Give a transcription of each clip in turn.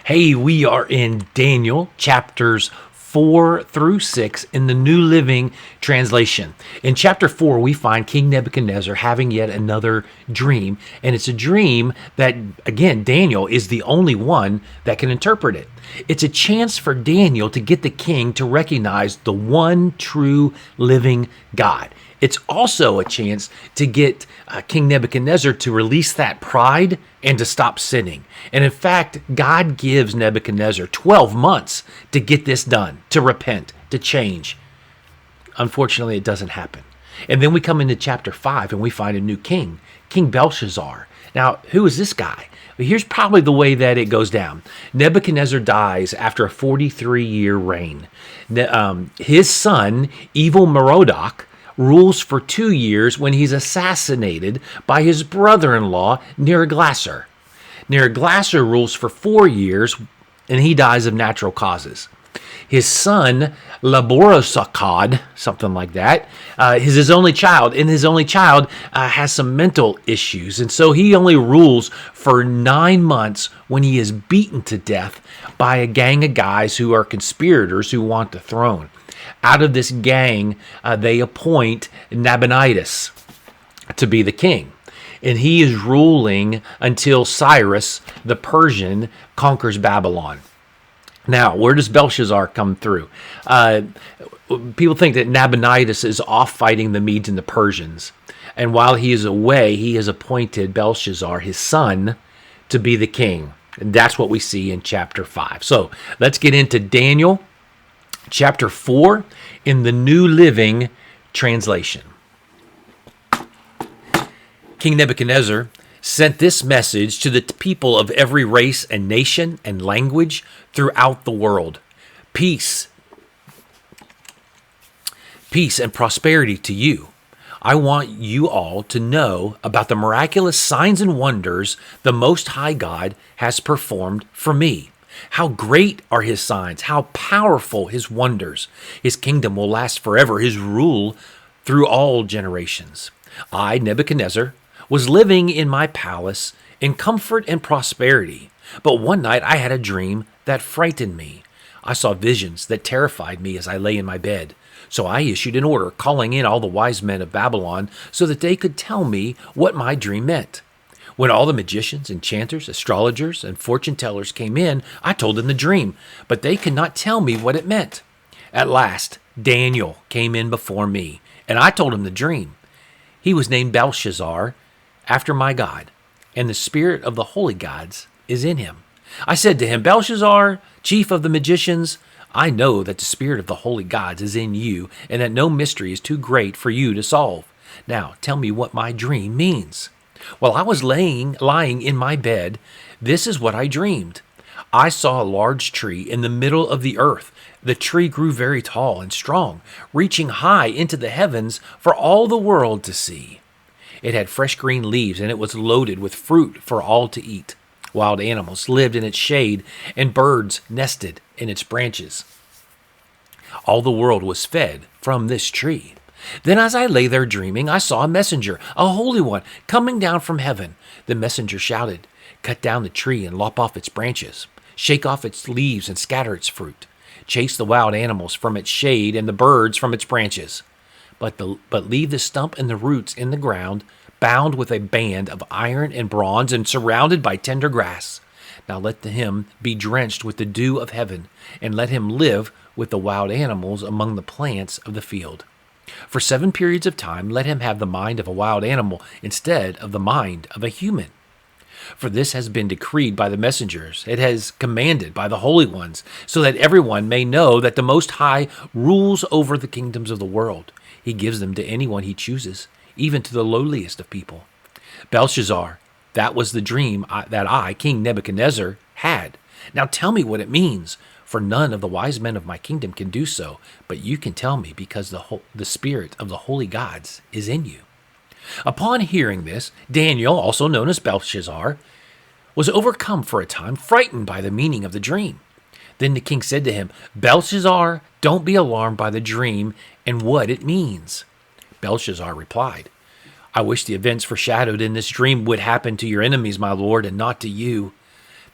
Hey, we are in Daniel chapters 4 through 6 in the New Living Translation. In chapter 4, we find King Nebuchadnezzar having yet another dream. And it's a dream that, again, Daniel is the only one that can interpret it. It's a chance for Daniel to get the king to recognize the one true living God. It's also a chance to get King Nebuchadnezzar to release that pride and to stop sinning. And in fact, God gives Nebuchadnezzar 12 months to get this done, to repent, to change. Unfortunately, it doesn't happen. And then we come into chapter 5 and we find a new king, King Belshazzar. Now, who is this guy? Well, here's probably the way that it goes down. Nebuchadnezzar dies after a 43-year reign. His son, evil Merodach, rules for 2 years when he's assassinated by his brother-in-law, Neriglissar. Neriglissar rules for 4 years, and he dies of natural causes. His son, Laborosakad, something like that, is his only child, and his only child has some mental issues, and so he only rules for 9 months when he is beaten to death by a gang of guys who are conspirators who want the throne. Out of this gang, they appoint Nabonidus to be the king. And he is ruling until Cyrus, the Persian, conquers Babylon. Now, where does Belshazzar come through? People think that Nabonidus is off fighting the Medes and the Persians. And while he is away, he has appointed Belshazzar, his son, to be the king. And that's what we see in chapter 5. So let's get into Daniel chapter 4 in the New Living Translation. King Nebuchadnezzar sent this message to the people of every race and nation and language throughout the world. Peace and prosperity to you. I want you all to know about the miraculous signs and wonders the Most High God has performed for me. How great are his signs, how powerful his wonders. His kingdom will last forever, his rule through all generations. I, Nebuchadnezzar, was living in my palace in comfort and prosperity. But one night I had a dream that frightened me. I saw visions that terrified me as I lay in my bed. So I issued an order calling in all the wise men of Babylon so that they could tell me what my dream meant. When all the magicians, enchanters, astrologers, and fortune tellers came in, I told them the dream, but they could not tell me what it meant. At last, Daniel came in before me, and I told him the dream. He was named Belshazzar, after my God, and the spirit of the holy gods is in him. I said to him, Belshazzar, chief of the magicians, I know that the spirit of the holy gods is in you, and that no mystery is too great for you to solve. Now tell me what my dream means. While I was lying in my bed, this is what I dreamed. I saw a large tree in the middle of the earth. The tree grew very tall and strong, reaching high into the heavens for all the world to see. It had fresh green leaves, and it was loaded with fruit for all to eat. Wild animals lived in its shade, and birds nested in its branches. All the world was fed from this tree. Then as I lay there dreaming, I saw a messenger, a holy one, coming down from heaven. The messenger shouted, Cut down the tree and lop off its branches. Shake off its leaves and scatter its fruit. Chase the wild animals from its shade and the birds from its branches. But leave the stump and the roots in the ground, bound with a band of iron and bronze and surrounded by tender grass. Now let him be drenched with the dew of heaven, and let him live with the wild animals among the plants of the field. For 7 periods of time, let him have the mind of a wild animal instead of the mind of a human. For this has been decreed by the messengers. It has commanded by the holy ones, so that everyone may know that the Most High rules over the kingdoms of the world. He gives them to anyone he chooses, even to the lowliest of people. Belshazzar, that was the dream that I, King Nebuchadnezzar, had. Now tell me what it means, for none of the wise men of my kingdom can do so, but you can tell me because the spirit of the holy gods is in you. Upon hearing this, Daniel, also known as Belshazzar, was overcome for a time, frightened by the meaning of the dream. Then the king said to him, Belshazzar, don't be alarmed by the dream and what it means. Belshazzar replied, I wish the events foreshadowed in this dream would happen to your enemies, my lord, and not to you.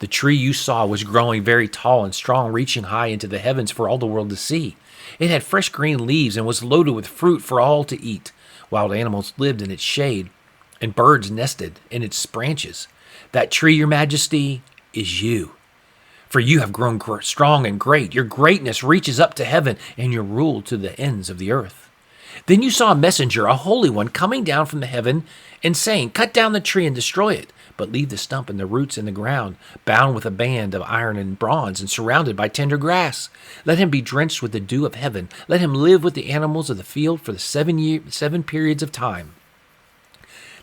The tree you saw was growing very tall and strong, reaching high into the heavens for all the world to see. It had fresh green leaves and was loaded with fruit for all to eat. Wild animals lived in its shade, and birds nested in its branches. That tree, your majesty, is you. For you have grown strong and great. Your greatness reaches up to heaven, and your rule to the ends of the earth. Then you saw a messenger, a holy one, coming down from the heaven and saying, Cut down the tree and destroy it, but leave the stump and the roots in the ground, bound with a band of iron and bronze and surrounded by tender grass. Let him be drenched with the dew of heaven. Let him live with the animals of the field for the 7 periods of time.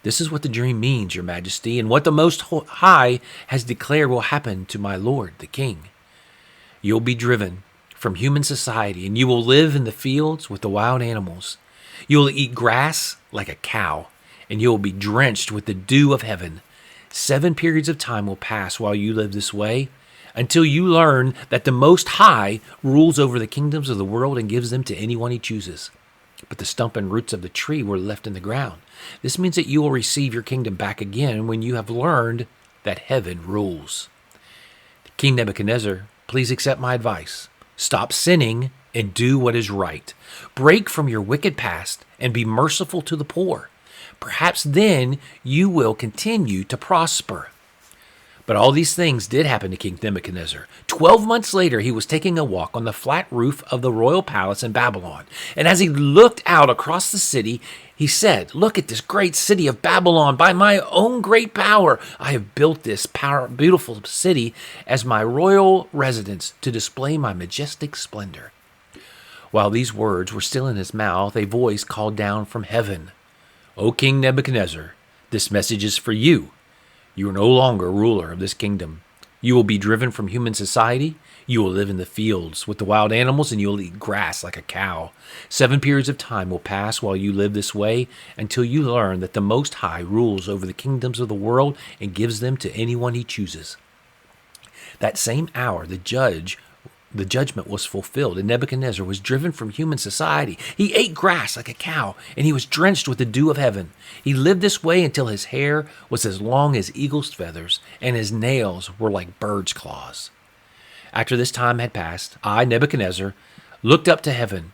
This is what the dream means, your majesty, and what the Most High has declared will happen to my lord, the king. You will be driven from human society, and you will live in the fields with the wild animals. You will eat grass like a cow, and you will be drenched with the dew of heaven. 7 periods of time will pass while you live this way, until you learn that the Most High rules over the kingdoms of the world and gives them to anyone he chooses. But the stump and roots of the tree were left in the ground. This means that you will receive your kingdom back again when you have learned that heaven rules. King Nebuchadnezzar, please accept my advice. Stop sinning and do what is right. Break from your wicked past and be merciful to the poor. Perhaps then you will continue to prosper. But all these things did happen to King Nebuchadnezzar. 12 months later, he was taking a walk on the flat roof of the royal palace in Babylon. And as he looked out across the city, he said, Look at this great city of Babylon. By my own great power, I have built this beautiful city as my royal residence to display my majestic splendor. While these words were still in his mouth, a voice called down from heaven, O King Nebuchadnezzar, this message is for you. You are no longer ruler of this kingdom. You will be driven from human society. You will live in the fields with the wild animals, and you will eat grass like a cow. 7 periods of time will pass while you live this way until you learn that the Most High rules over the kingdoms of the world and gives them to anyone he chooses. That same hour, the judgment was fulfilled, and Nebuchadnezzar was driven from human society. He ate grass like a cow, and he was drenched with the dew of heaven. He lived this way until his hair was as long as eagle's feathers, and his nails were like birds' claws. After this time had passed, I, Nebuchadnezzar, looked up to heaven.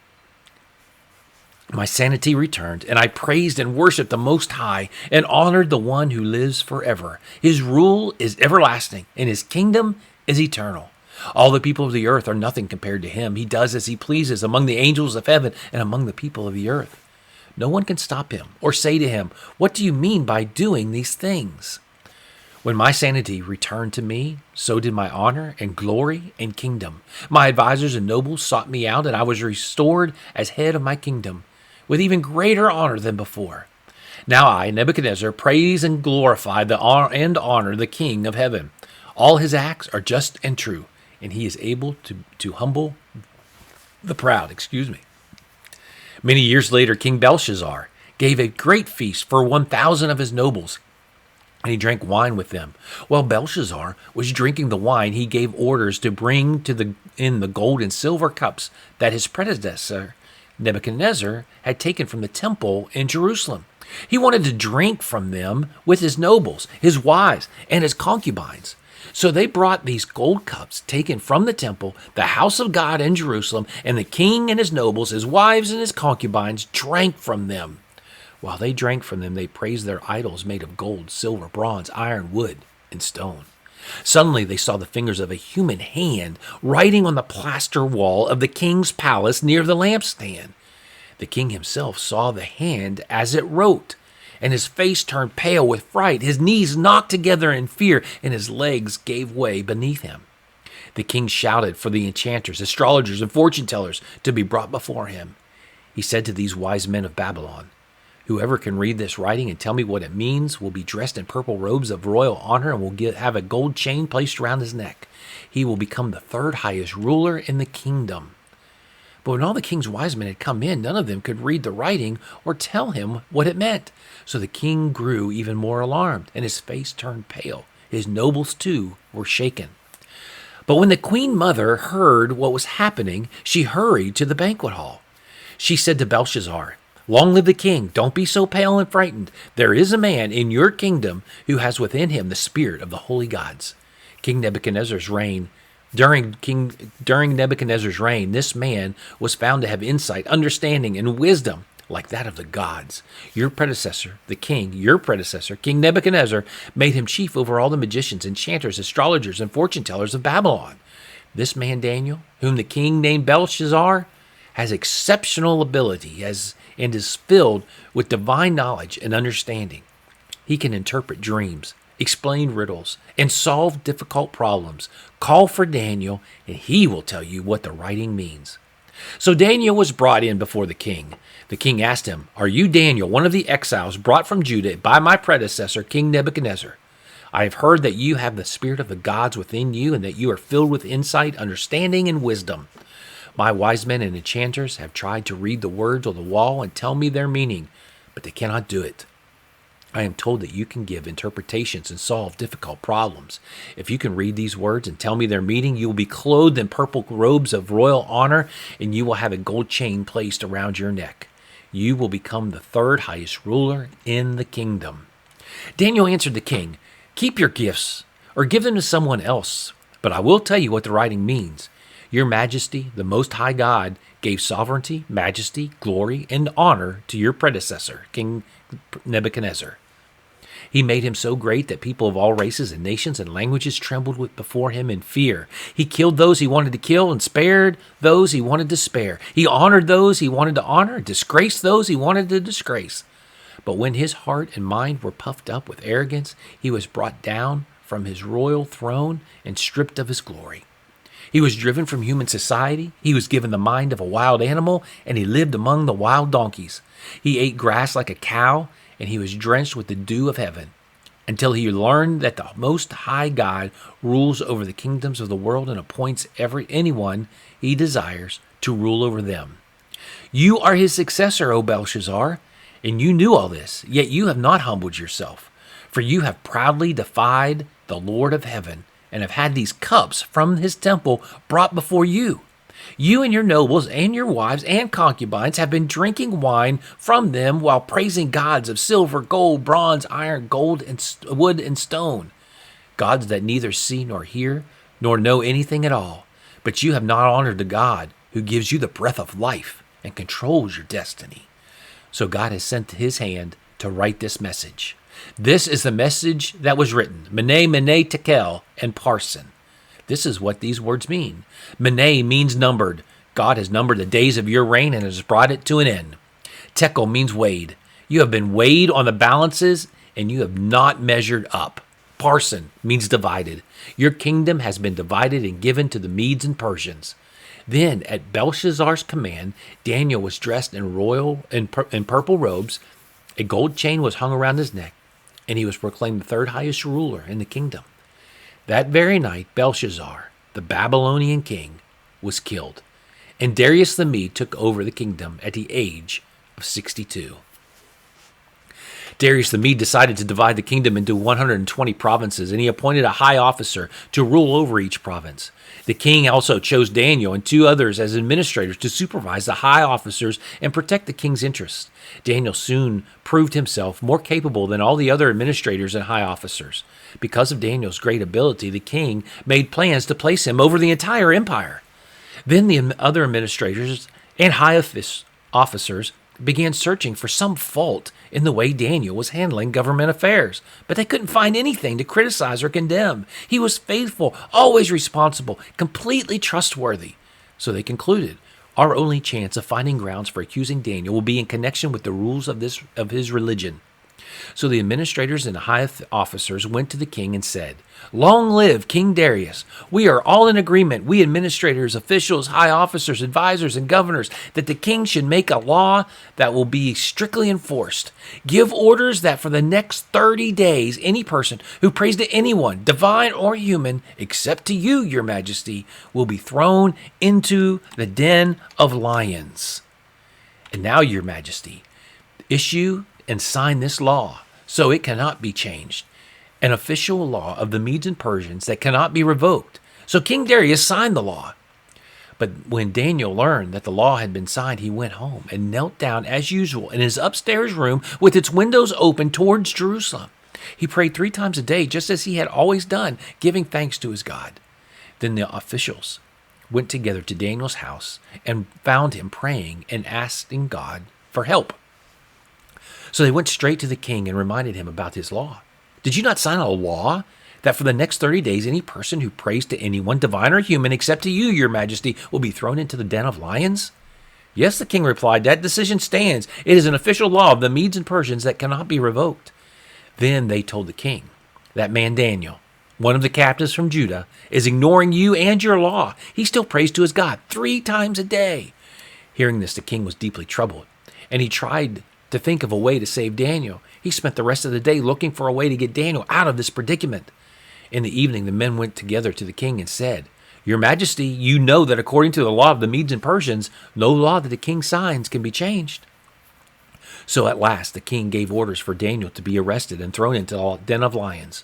My sanity returned, and I praised and worshipped the Most High, and honored the one who lives forever. His rule is everlasting, and his kingdom is eternal. All the people of the earth are nothing compared to him. He does as he pleases among the angels of heaven and among the people of the earth. No one can stop him or say to him, What do you mean by doing these things? When my sanity returned to me, so did my honor and glory and kingdom. My advisors and nobles sought me out, and I was restored as head of my kingdom, with even greater honor than before. Now I, Nebuchadnezzar, praise and glorify and honor the King of heaven. All his acts are just and true, and he is able to humble the proud. Many years later, King Belshazzar gave a great feast for 1,000 of his nobles, and he drank wine with them. While Belshazzar was drinking the wine, he gave orders to bring in the gold and silver cups that his predecessor, Nebuchadnezzar, had taken from the temple in Jerusalem. He wanted to drink from them with his nobles, his wives, and his concubines. So they brought these gold cups taken from the temple, the house of God in Jerusalem, and the king and his nobles, his wives and his concubines drank from them. While they drank from them, they praised their idols made of gold, silver, bronze, iron, wood, and stone. Suddenly they saw the fingers of a human hand writing on the plaster wall of the king's palace near the lampstand. The king himself saw the hand as it wrote, and his face turned pale with fright. His knees knocked together in fear, and his legs gave way beneath him. The king shouted for the enchanters, astrologers, and fortune tellers to be brought before him. He said to these wise men of Babylon, Whoever can read this writing and tell me what it means will be dressed in purple robes of royal honor and will have a gold chain placed around his neck. He will become the third highest ruler in the kingdom. But when all the king's wise men had come in, none of them could read the writing or tell him what it meant. So the king grew even more alarmed, and his face turned pale. His nobles, too, were shaken. But when the queen mother heard what was happening, she hurried to the banquet hall. She said to Belshazzar, Long live the king. Don't be so pale and frightened. There is a man in your kingdom who has within him the spirit of the holy gods. King Nebuchadnezzar's reign. During Nebuchadnezzar's reign, this man was found to have insight, understanding, and wisdom like that of the gods. Your predecessor, King Nebuchadnezzar, made him chief over all the magicians, enchanters, astrologers, and fortune tellers of Babylon. This man Daniel, whom the king named Belshazzar, has exceptional ability and is filled with divine knowledge and understanding. He can interpret dreams, explain riddles, and solve difficult problems. Call for Daniel, and he will tell you what the writing means. So Daniel was brought in before the king. The king asked him, "Are you Daniel, one of the exiles brought from Judah by my predecessor, King Nebuchadnezzar? I have heard that you have the spirit of the gods within you and that you are filled with insight, understanding, and wisdom. My wise men and enchanters have tried to read the words on the wall and tell me their meaning, but they cannot do it. I am told that you can give interpretations and solve difficult problems. If you can read these words and tell me their meaning, you will be clothed in purple robes of royal honor, and you will have a gold chain placed around your neck. You will become the third highest ruler in the kingdom." Daniel answered the king, "Keep your gifts, or give them to someone else, but I will tell you what the writing means. Your Majesty, the Most High God, gave sovereignty, majesty, glory, and honor to your predecessor, King Nebuchadnezzar. He made him so great that people of all races and nations and languages trembled before him in fear. He killed those he wanted to kill and spared those he wanted to spare. He honored those he wanted to honor, disgraced those he wanted to disgrace. But when his heart and mind were puffed up with arrogance, he was brought down from his royal throne and stripped of his glory. He was driven from human society. He was given the mind of a wild animal, and he lived among the wild donkeys. He ate grass like a cow, and he was drenched with the dew of heaven, until he learned that the Most High God rules over the kingdoms of the world and appoints anyone he desires to rule over them. You are his successor, O Belshazzar, and you knew all this, yet you have not humbled yourself, for you have proudly defied the Lord of heaven, and have had these cups from his temple brought before you. You and your nobles and your wives and concubines have been drinking wine from them while praising gods of silver, gold, bronze, iron, gold, and wood and stone, gods that neither see nor hear nor know anything at all. But you have not honored the God who gives you the breath of life and controls your destiny. So God has sent his hand to write this message. This is the message that was written, Mene, Mene, Tekel, and Parsin. This is what these words mean. Mene means numbered. God has numbered the days of your reign and has brought it to an end. Tekel means weighed. You have been weighed on the balances and you have not measured up. Parsin means divided. Your kingdom has been divided and given to the Medes and Persians. Then, at Belshazzar's command, Daniel was dressed in purple robes. A gold chain was hung around his neck, and he was proclaimed the third highest ruler in the kingdom. That very night, Belshazzar, the Babylonian king, was killed, and Darius the Mede took over the kingdom at the age of 62. Darius the Mede decided to divide the kingdom into 120 provinces, and he appointed a high officer to rule over each province. The king also chose Daniel and 2 others as administrators to supervise the high officers and protect the king's interests. Daniel soon proved himself more capable than all the other administrators and high officers. Because of Daniel's great ability, the king made plans to place him over the entire empire. Then the other administrators and high officers began searching for some fault in the way Daniel was handling government affairs, but they couldn't find anything to criticize or condemn. He was faithful, always responsible, completely trustworthy. So they concluded, our only chance of finding grounds for accusing Daniel will be in connection with the rules of his religion. So the administrators and high officers went to the king and said, "Long live King Darius. We are all in agreement, we administrators, officials, high officers, advisors, and governors, that the king should make a law that will be strictly enforced. Give orders that for the next 30 days, any person who prays to anyone, divine or human, except to you, your majesty, will be thrown into the den of lions. And now, your majesty, issue and sign this law, so it cannot be changed, an official law of the Medes and Persians that cannot be revoked." So King Darius signed the law. But when Daniel learned that the law had been signed, he went home and knelt down as usual in his upstairs room with its windows open towards Jerusalem. He prayed 3 times a day, just as he had always done, giving thanks to his God. Then the officials went together to Daniel's house and found him praying and asking God for help. So they went straight to the king and reminded him about his law. Did you not sign a law that for the next 30 days any person who prays to anyone, divine or human, except to you, your majesty, will be thrown into the den of lions? Yes, the king replied, that decision stands. It is an official law of the Medes and Persians that cannot be revoked. Then they told the king, that man Daniel, one of the captives from Judah, is ignoring you and your law. He still prays to his God 3 times a day. Hearing this, the king was deeply troubled, and he tried to think of a way to save Daniel. He spent the rest of the day looking for a way to get Daniel out of this predicament. In the evening, the men went together to the king and said, Your Majesty, you know that according to the law of the Medes and Persians, no law that the king signs can be changed. So at last the king gave orders for Daniel to be arrested and thrown into the den of lions.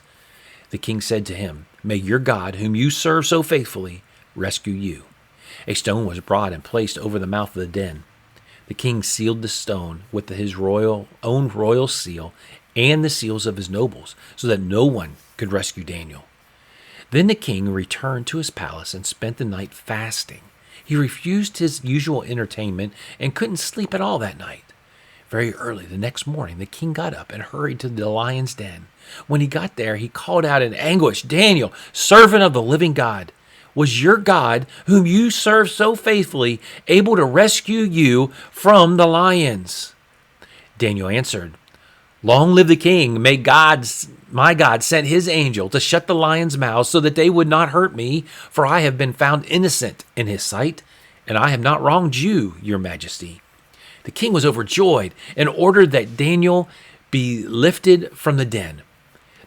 The king said to him, May your God, whom you serve so faithfully, rescue you. A stone was brought and placed over the mouth of the den. The king sealed the stone with his own royal seal and the seals of his nobles, so that no one could rescue Daniel. Then the king returned to his palace and spent the night fasting. He refused his usual entertainment and couldn't sleep at all that night. Very early the next morning, the king got up and hurried to the lion's den. When he got there, he called out in anguish, Daniel, servant of the living God, was your God, whom you serve so faithfully, able to rescue you from the lions? Daniel answered, Long live the king. May my God send his angel to shut the lions' mouths so that they would not hurt me, for I have been found innocent in his sight, and I have not wronged you, your majesty. The king was overjoyed and ordered that Daniel be lifted from the den.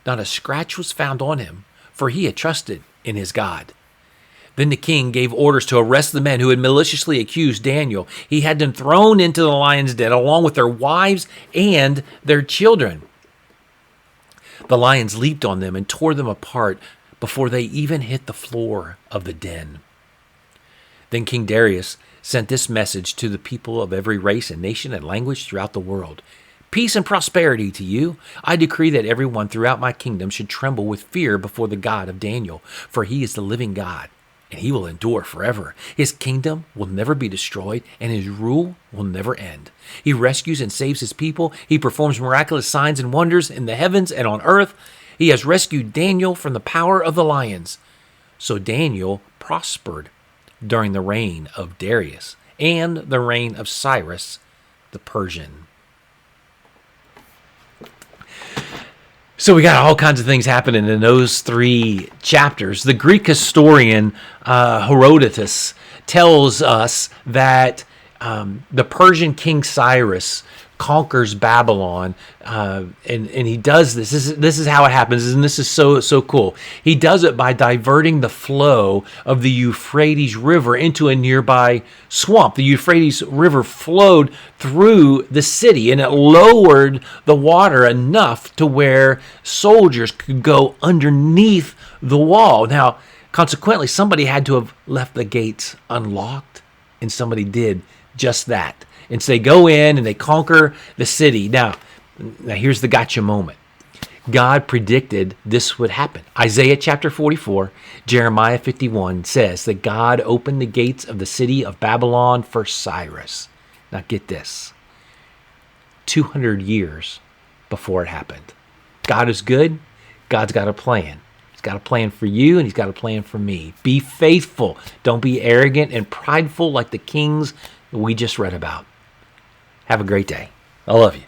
Not a scratch was found on him, for he had trusted in his God. Then the king gave orders to arrest the men who had maliciously accused Daniel. He had them thrown into the lion's den along with their wives and their children. The lions leaped on them and tore them apart before they even hit the floor of the den. Then King Darius sent this message to the people of every race and nation and language throughout the world. Peace and prosperity to you. I decree that everyone throughout my kingdom should tremble with fear before the God of Daniel, for he is the living God, and he will endure forever. His kingdom will never be destroyed, and his rule will never end. He rescues and saves his people. He performs miraculous signs and wonders in the heavens and on earth. He has rescued Daniel from the power of the lions. So Daniel prospered during the reign of Darius and the reign of Cyrus the Persian. So we got all kinds of things happening in those 3 chapters. The Greek historian Herodotus tells us that the Persian king Cyrus conquers Babylon, and he does this. This is how it happens, and this is so cool. He does it by diverting the flow of the Euphrates River into a nearby swamp. The Euphrates River flowed through the city, and it lowered the water enough to where soldiers could go underneath the wall. Now, consequently, somebody had to have left the gates unlocked, and somebody did just that. And so they go in and they conquer the city. Now here's the gotcha moment. God predicted this would happen. Isaiah chapter 44, Jeremiah 51 says that God opened the gates of the city of Babylon for Cyrus. Now get this. 200 years before it happened. God is good. God's got a plan. He's got a plan for you, and he's got a plan for me. Be faithful. Don't be arrogant and prideful like the kings we just read about. Have a great day. I love you.